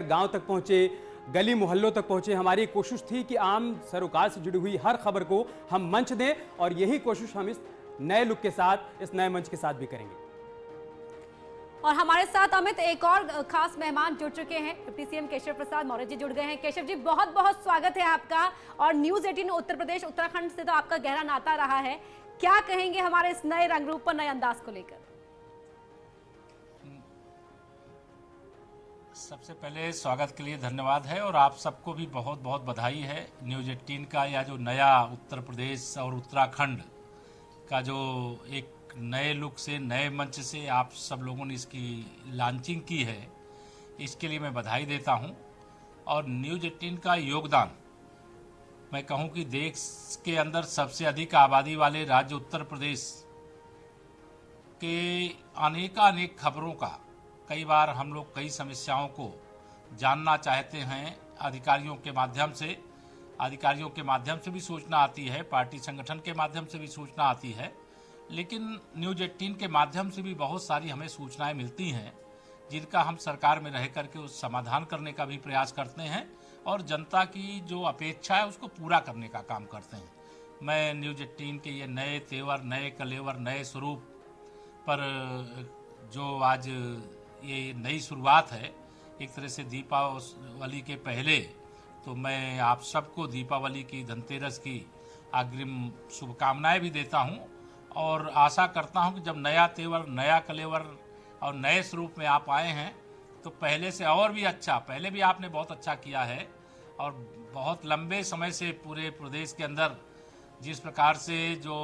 गांव तक पहुंचे, गली मोहल्लों तक पहुंचे। हमारी कोशिश थी कि आम सरोकार से जुड़ी हुई हर खबर को हम मंच दें और यही कोशिश हम इस नए लुक के साथ, इस नए मंच के साथ भी करेंगे। और हमारे साथ अमित एक और खास मेहमान जुड़ चुके हैं। डिप्टी सीएम केशव प्रसाद मौर्य जी जुड़ गए हैं। केशव जी, बहुत बहुत स्वागत है आपका। और न्यूज़ 18 उत्तर प्रदेश उत्तराखंड से तो आपका गहरा नाता रहा है, क्या कहेंगे हमारे इस नए रंग रूप पर, नए अंदाज को लेकर? सबसे पहले स्वागत के लिए धन्यवाद है और आप सबको भी बहुत बहुत बधाई है। न्यूज़ 18 का या जो नया उत्तर प्रदेश और उत्तराखंड का जो एक नए लुक से, नए मंच से आप सब लोगों ने इसकी लॉन्चिंग की है, इसके लिए मैं बधाई देता हूं। और न्यूज़ 18 का योगदान, मैं कहूं कि देश के अंदर सबसे अधिक आबादी वाले राज्य उत्तर प्रदेश के अनेक खबरों का, कई बार हम लोग कई समस्याओं को जानना चाहते हैं अधिकारियों के माध्यम से भी सूचना आती है, पार्टी संगठन के माध्यम से भी सूचना आती है, लेकिन न्यूज़ 18 के माध्यम से भी बहुत सारी हमें सूचनाएं मिलती हैं जिनका हम सरकार में रह करके उस समाधान करने का भी प्रयास करते हैं और जनता की जो अपेक्षा है उसको पूरा करने का काम करते हैं। मैं न्यूज़ 18 के ये नए तेवर, नए कलेवर, नए स्वरूप पर जो आज ये नई शुरुआत है, एक तरह से दीपावली के पहले तो मैं आप सबको दीपावली की, धनतेरस की अग्रिम शुभकामनाएं भी देता हूं और आशा करता हूं कि जब नया तेवर, नया कलेवर और नए स्वरूप में आप आए हैं तो पहले से और भी अच्छा, पहले भी आपने बहुत अच्छा किया है और बहुत लंबे समय से पूरे प्रदेश के अंदर जिस प्रकार से जो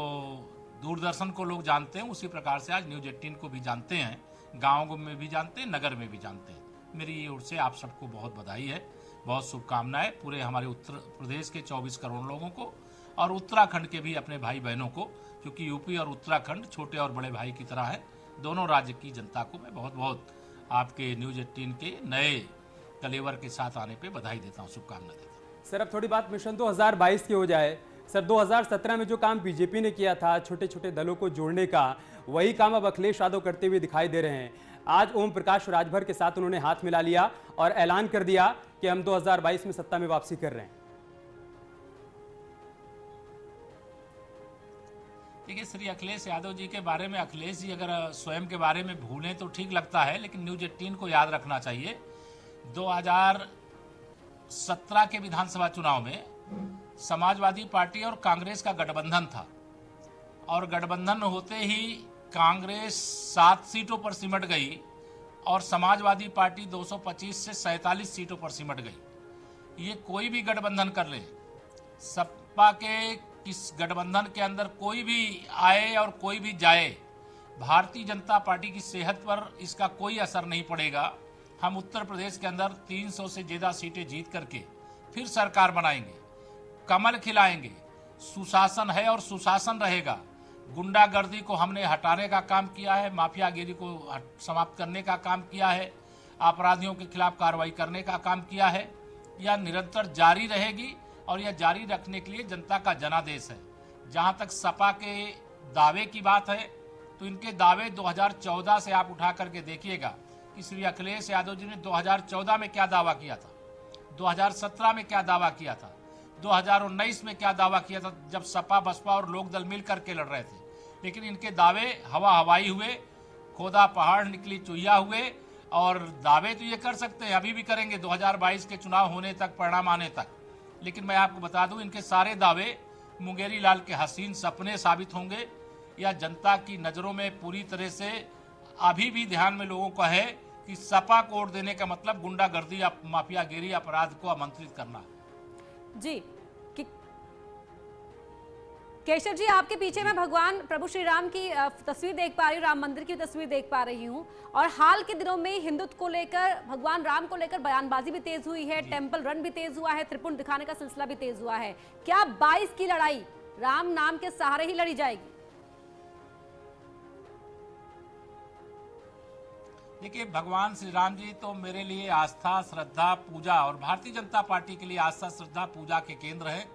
दूरदर्शन को लोग जानते हैं उसी प्रकार से आज न्यूज़ 18 को भी जानते हैं, गाँव में भी जानते हैं, नगर में भी जानते हैं। मेरी ओर से आप सबको बहुत बधाई है, बहुत शुभकामनाएं पूरे हमारे उत्तर प्रदेश के 24 करोड़ लोगों को और उत्तराखंड के भी अपने भाई बहनों को, क्योंकि यूपी और उत्तराखंड छोटे और बड़े भाई की तरह है। दोनों राज्य की जनता को मैं बहुत बहुत आपके न्यूज़ 18 के नए कलेवर के साथ आने पे बधाई देता हूँ, शुभकामना देता हूँ। सर, अब थोड़ी बात मिशन 2022 की हो जाए। सर, 2017 में जो काम बीजेपी ने किया था छोटे छोटे दलों को जोड़ने का, वही काम अब अखिलेश यादव करते हुए दिखाई दे रहे हैं। आज ओम प्रकाश राजभर के साथ उन्होंने हाथ मिला लिया और ऐलान कर दिया कि हम 2022 में सत्ता में वापसी कर रहे हैं। देखिए, श्री अखिलेश यादव जी के बारे में, अखिलेश जी अगर स्वयं के बारे में भूलें तो ठीक लगता है, लेकिन न्यूज़ 18 को याद रखना चाहिए 2017 के विधानसभा चुनाव में समाजवादी पार्टी और कांग्रेस का गठबंधन था और गठबंधन होते ही कांग्रेस 7 सीटों पर सिमट गई और समाजवादी पार्टी 225 से 47 सीटों पर सिमट गई। ये कोई भी गठबंधन कर ले, सपा के किस गठबंधन के अंदर कोई भी आए और कोई भी जाए, भारतीय जनता पार्टी की सेहत पर इसका कोई असर नहीं पड़ेगा। हम उत्तर प्रदेश के अंदर 300 से ज़्यादा सीटें जीत करके फिर सरकार बनाएंगे, कमल खिलाएंगे। सुशासन है और सुशासन रहेगा। गुंडागर्दी को हमने हटाने का काम किया है, माफियागिरी को समाप्त करने का काम किया है, अपराधियों के खिलाफ कार्रवाई करने का काम किया है। यह निरंतर जारी रहेगी और यह जारी रखने के लिए जनता का जनादेश है। जहां तक सपा के दावे की बात है तो इनके दावे 2014 से आप उठा करके देखिएगा कि श्री अखिलेश यादव जी ने 2014 में क्या दावा किया था, 2017 में क्या दावा किया था, 2019 में क्या दावा किया था, जब सपा, बसपा और लोकदल मिल करके लड़ रहे थे। लेकिन इनके दावे हवा हवाई हुए, खोदा पहाड़ निकली चुहिया हुए। और दावे तो ये कर सकते हैं, अभी भी करेंगे 2022 के चुनाव होने तक, परिणाम आने तक, लेकिन मैं आपको बता दूं इनके सारे दावे मुंगेरी लाल के हसीन सपने साबित होंगे या जनता की नज़रों में पूरी तरह से अभी भी ध्यान में लोगों का है कि सपा को वोट देने का मतलब गुंडागर्दी या माफियागिरी, अपराध को आमंत्रित करना है। जी केशव जी, आपके पीछे मैं भगवान प्रभु श्री राम की तस्वीर देख पा रही हूँ, राम मंदिर की तस्वीर देख पा रही हूँ। और हाल के दिनों में हिंदुत्व को लेकर, भगवान राम को लेकर बयानबाजी भी तेज हुई है, टेंपल रन भी तेज हुआ है, त्रिपुंड दिखाने का सिलसिला भी तेज हुआ है। क्या 22 की लड़ाई राम नाम के सहारे ही लड़ी जाएगी? देखिए, भगवान श्री राम जी तो मेरे लिए आस्था, श्रद्धा, पूजा और भारतीय जनता पार्टी के लिए आस्था, श्रद्धा, पूजा के केंद्र है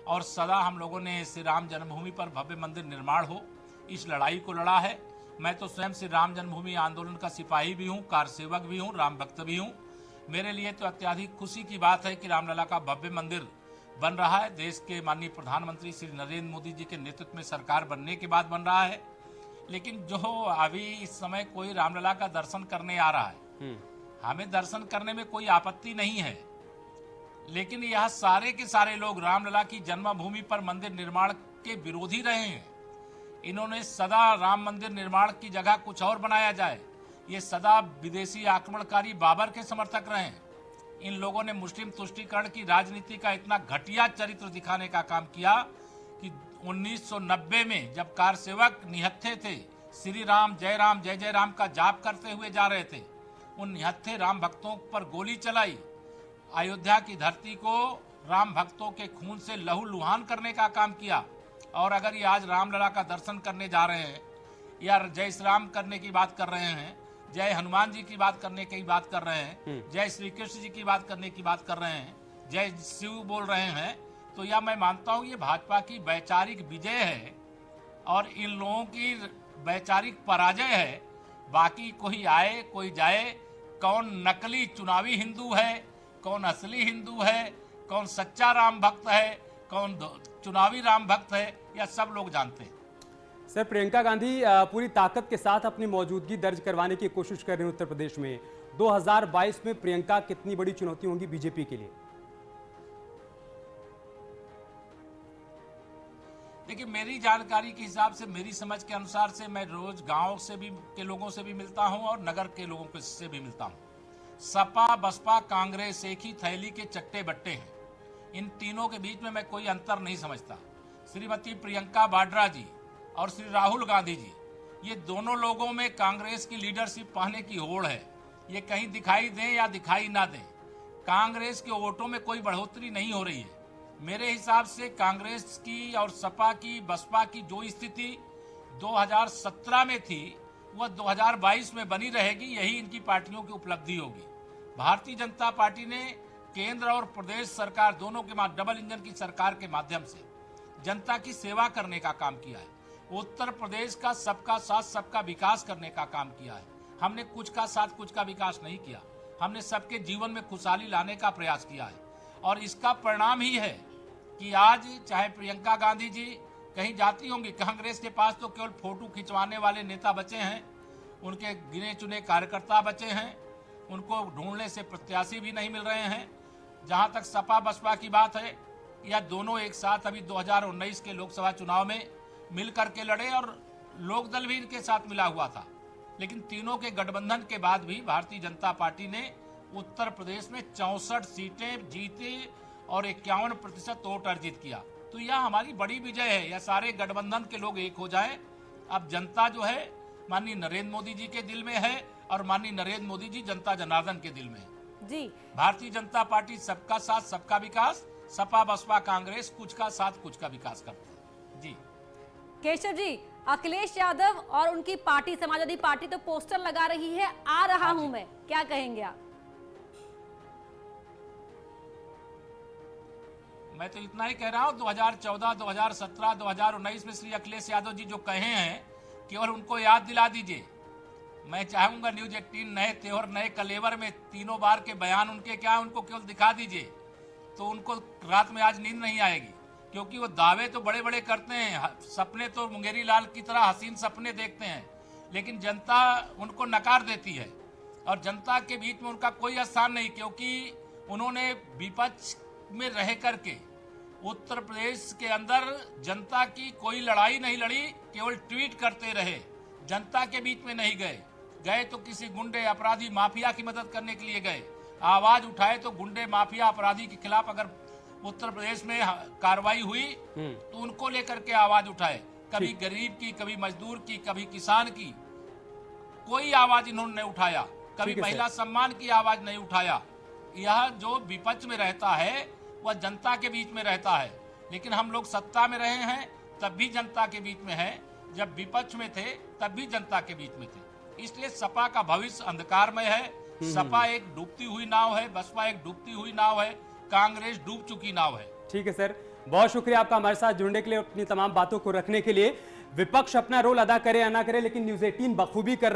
और सदा हम लोगों ने श्री राम जन्मभूमि पर भव्य मंदिर निर्माण हो, इस लड़ाई को लड़ा है। मैं तो स्वयं श्री राम जन्मभूमि आंदोलन का सिपाही भी हूँ, कार सेवक भी हूँ, राम भक्त भी हूँ मेरे लिए तो अत्यधिक खुशी की बात है कि रामलला का भव्य मंदिर बन रहा है। देश के माननीय प्रधानमंत्री श्री नरेंद्र मोदी जी के नेतृत्व में सरकार बनने के बाद बन रहा है। लेकिन जो अभी इस समय कोई रामलला का दर्शन करने आ रहा है, हमें दर्शन करने में कोई आपत्ति नहीं है, लेकिन यह सारे के सारे लोग रामलला की जन्मभूमि पर मंदिर निर्माण के विरोधी रहे हैं। इन्होंने सदा राम मंदिर निर्माण की जगह कुछ और बनाया जाए, ये सदा विदेशी आक्रमणकारी बाबर के समर्थक रहे हैं। इन लोगों ने मुस्लिम तुष्टीकरण की राजनीति का इतना घटिया चरित्र दिखाने का काम किया कि 1990 में जब कारसेवक निहत्थे थे, श्री राम जय जय राम का जाप करते हुए जा रहे थे, उन निहत्थे राम भक्तों पर गोली चलाई। अयोध्या की धरती को राम भक्तों के खून से लहूलुहान करने का काम किया। और अगर ये आज रामलला का दर्शन करने जा रहे हैं या जय श्री राम करने की बात कर रहे हैं, जय हनुमान जी की बात करने की बात कर रहे हैं, जय श्री कृष्ण जी की बात करने की बात कर रहे हैं, जय शिव बोल रहे हैं, तो यह मैं मानता हूँ ये भाजपा की वैचारिक विजय है और इन लोगों की वैचारिक पराजय है। बाकी कोई आए कोई जाए, कौन नकली चुनावी हिंदू है, कौन असली हिंदू है, कौन सच्चा राम भक्त है, कौन चुनावी राम भक्त है, यह सब लोग जानते हैं। सर, प्रियंका गांधी पूरी ताकत के साथ अपनी मौजूदगी दर्ज करवाने की कोशिश कर रही हैं उत्तर प्रदेश में। 2022 में प्रियंका कितनी बड़ी चुनौती होगी बीजेपी के लिए? देखिए, मेरी जानकारी के हिसाब से, मेरी समझ के अनुसार से, मैं रोज गांव से भी के लोगों से भी मिलता हूं और नगर के लोगों से भी मिलता हूं। सपा बसपा कांग्रेस एक ही थैली के चट्टे बट्टे हैं। इन तीनों के बीच में मैं कोई अंतर नहीं समझता। श्रीमती प्रियंका वाड्रा जी और श्री राहुल गांधी जी, ये दोनों लोगों में कांग्रेस की लीडरशिप पाने की होड़ है। ये कहीं दिखाई दें या दिखाई ना दें, कांग्रेस के वोटों में कोई बढ़ोतरी नहीं हो रही है। मेरे हिसाब से कांग्रेस की और सपा की बसपा की जो स्थिति 2017 में थी वह 2022 में बनी रहेगी। यही इनकी पार्टियों की उपलब्धि होगी। भारतीय जनता पार्टी ने केंद्र और प्रदेश सरकार दोनों के डबल इंजन की सरकार के माध्यम से जनता की सेवा करने का काम किया है। उत्तर प्रदेश का सबका साथ सबका विकास करने का काम किया है। हमने कुछ का साथ कुछ का विकास नहीं किया, हमने सबके जीवन में खुशहाली लाने का प्रयास किया है। और इसका परिणाम ही है कि आज चाहे प्रियंका गांधी जी कहीं जाती होंगी, कांग्रेस के पास तो केवल फोटो खिंचवाने वाले नेता बचे हैं, उनके गिने चुने कार्यकर्ता बचे हैं, उनको ढूंढने से प्रत्याशी भी नहीं मिल रहे हैं। जहां तक सपा बसपा की बात है, या दोनों एक साथ अभी 2019 के लोकसभा चुनाव में मिल करके लड़े और लोकदल भी इनके साथ मिला हुआ था। लेकिन तीनों के गठबंधन के बाद भी भारतीय जनता पार्टी ने उत्तर प्रदेश में 64 सीटें जीती और 51% वोट अर्जित किया। तो यह हमारी बड़ी विजय है। यह सारे गठबंधन के लोग एक हो जाएं। अब जनता जो है माननीय नरेंद्र मोदी जी के दिल में है और माननीय नरेंद्र मोदी जी जनता जनार्दन के दिल में है जी। भारतीय जनता पार्टी सबका साथ सबका विकास, सपा बसपा कांग्रेस कुछ का साथ कुछ का विकास करते हैं। जी केशव जी, अखिलेश यादव और उनकी पार्टी समाजवादी पार्टी तो पोस्टर लगा रही है, आ रहा हूं मैं, क्या कहेंगे आप? मैं तो इतना ही कह रहा हूं, 2014, 2017, 2019 में श्री अखिलेश यादव जी जो कहे हैं केवल उनको याद दिला दीजिए। मैं चाहूंगा न्यूज 18 नए तेवर नए कलेवर में तीनों बार के बयान उनके क्या, उनको केवल दिखा दीजिए तो उनको रात में आज नींद नहीं आएगी। क्योंकि वो दावे तो बड़े बड़े करते हैं, सपने तो मुंगेरी लाल की तरह हसीन सपने देखते हैं, लेकिन जनता उनको नकार देती है और जनता के बीच में उनका कोई स्थान नहीं। क्योंकि उन्होंने विपक्ष में रह करके उत्तर प्रदेश के अंदर जनता की कोई लड़ाई नहीं लड़ी, केवल ट्वीट करते रहे, जनता के बीच में नहीं गए तो किसी गुंडे अपराधी माफिया की मदद करने के लिए गए, आवाज उठाए तो गुंडे माफिया अपराधी के खिलाफ अगर उत्तर प्रदेश में कार्रवाई हुई तो उनको लेकर के आवाज उठाए। कभी गरीब की, कभी मजदूर की, कभी किसान की, कोई आवाज इन्होंने नहीं उठाया। कभी महिला सम्मान की आवाज नहीं उठाया। यह जो विपक्ष में रहता है वह जनता के बीच में रहता है। लेकिन हम लोग सत्ता में रहे हैं तब भी जनता के बीच में है, जब विपक्ष में थे तब भी जनता के बीच में थे। इसलिए सपा का भविष्य अंधकारमय है। सपा एक डूबती हुई नाव है, बसपा एक डूबती हुई नाव है, कांग्रेस डूब चुकी नाव है। ठीक है सर, बहुत शुक्रिया आपका हमारे साथ जुड़ने के लिए, अपनी तमाम बातों को रखने के लिए। विपक्ष अपना रोल अदा करे या ना करे, लेकिन न्यूज़ 18 बखूबी कर